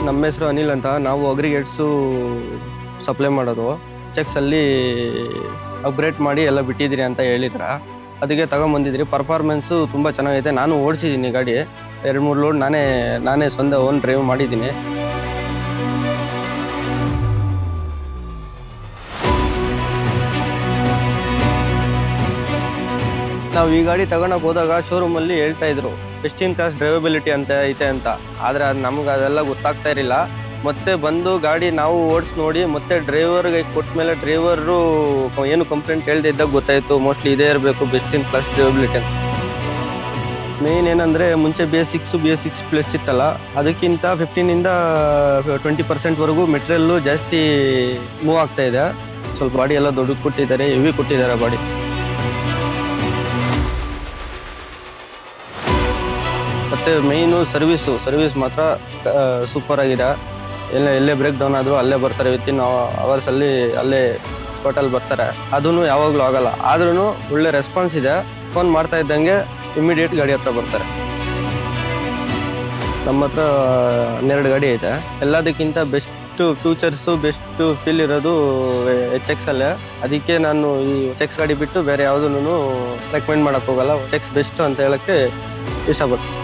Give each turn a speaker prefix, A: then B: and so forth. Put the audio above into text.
A: ನಮ್ಮ ಹೆಸರು ಅನಿಲ್ ಅಂತ. ನಾವು ಅಗ್ರಿಗೇಟ್ಸು ಸಪ್ಲೈ ಮಾಡೋದು. ಚೆಕ್ಸಲ್ಲಿ ಅಪ್ಗ್ರೇಡ್ ಮಾಡಿ ಎಲ್ಲ ಬಿಟ್ಟಿದ್ದೀರಿ ಅಂತ ಹೇಳಿದ್ರ, ಅದಕ್ಕೆ ತಗೊಂಬಂದಿದ್ರಿ. ಪರ್ಫಾರ್ಮೆನ್ಸು ತುಂಬ ಚೆನ್ನಾಗೈತೆ. ನಾನು ಓಡಿಸಿದ್ದೀನಿ ಗಾಡಿ, 2-3 ಲೋಡ್ ನಾನೇ ಸ್ವಂತ ಓನ್ ಡ್ರೈವ್ ಮಾಡಿದ್ದೀನಿ. ನಾವು ಈ ಗಾಡಿ ತಗೊಳಕ್ಕೆ ಹೋದಾಗ ಶೋರೂಮಲ್ಲಿ ಹೇಳ್ತಾ ಇದ್ರು ಬೆಸ್ಟ್ ಇನ್ ಕ್ಲಾಸ್ ಡ್ರೈವಬಿಲಿಟಿ ಅಂತ ಐತೆ ಅಂತ. ಆದರೆ ಅದು ನಮ್ಗೆ ಅದೆಲ್ಲ ಗೊತ್ತಾಗ್ತಾ ಇರಲಿಲ್ಲ. ಮತ್ತೆ ಬಂದು ಗಾಡಿ ನಾವು ಓಡಿಸಿ ನೋಡಿ ಮತ್ತೆ ಡ್ರೈವರ್ಗೆ ಕೊಟ್ಟ ಮೇಲೆ ಡ್ರೈವರು ಏನು ಕಂಪ್ಲೇಂಟ್ ಹೇಳ್ದೆ ಇದ್ದಾಗ ಗೊತ್ತಾಯಿತು ಮೋಸ್ಟ್ಲಿ ಇದೇ ಇರಬೇಕು ಬೆಸ್ಟ್ ಇನ್ ಕ್ಲಾಸ್ ಡ್ರೈವಬಿಲಿಟಿ ಅಂತ. ಮೇನ್ ಏನಂದರೆ ಮುಂಚೆ BS6 ಇತ್ತಲ್ಲ, ಅದಕ್ಕಿಂತ 15ಇಂದ 20% ಮೆಟೀರಿಯಲ್ಲು ಜಾಸ್ತಿ ಮೂವ್ ಆಗ್ತಾ ಇದೆ. ಸ್ವಲ್ಪ ಬಾಡಿ ಎಲ್ಲ ದೊಡ್ಡದು ಕೊಟ್ಟಿದ್ದಾರೆ, ಹೆವಿ ಕೊಟ್ಟಿದ್ದಾರೆ ಬಾಡಿ. ಮತ್ತು ಮೇಯ್ನು ಸರ್ವಿಸ್ ಮಾತ್ರ ಸೂಪರ್ ಆಗಿದೆ. ಎಲ್ಲೇ ಬ್ರೇಕ್ ಡೌನ್ ಆದರೂ ಅಲ್ಲೇ ಬರ್ತಾರೆ, ವಿತಿನ್ ಅವರ್ಸಲ್ಲಿ ಅಲ್ಲೇ ಸ್ಪಾಟಲ್ಲಿ ಬರ್ತಾರೆ. ಅದೂ ಯಾವಾಗಲೂ ಆಗಲ್ಲ. ಆದ್ರೂ ಒಳ್ಳೆ ರೆಸ್ಪಾನ್ಸ್ ಇದೆ. ಫೋನ್ ಮಾಡ್ತಾ ಇದ್ದಂಗೆ ಇಮಿಡಿಯೇಟ್ ಗಾಡಿ ಹತ್ರ ಬರ್ತಾರೆ. ನಮ್ಮ ಹತ್ರ 12 ಗಾಡಿ ಐತೆ. ಎಲ್ಲದಕ್ಕಿಂತ ಬೆಸ್ಟ್ ಫ್ಯೂಚರ್ಸು, ಬೆಸ್ಟ್ ಫೀಲ್ ಇರೋದು HX ಅಲ್ಲೇ. ಅದಕ್ಕೆ ನಾನು ಈ HX ಗಾಡಿ ಬಿಟ್ಟು ಬೇರೆ ಯಾವುದೂ ರೆಕಮೆಂಡ್ ಮಾಡೋಕ್ಕೆ ಹೋಗಲ್ಲ. HX ಬೆಸ್ಟ್ ಅಂತ ಹೇಳೋಕ್ಕೆ ಇಷ್ಟಪಡ್ತೀನಿ.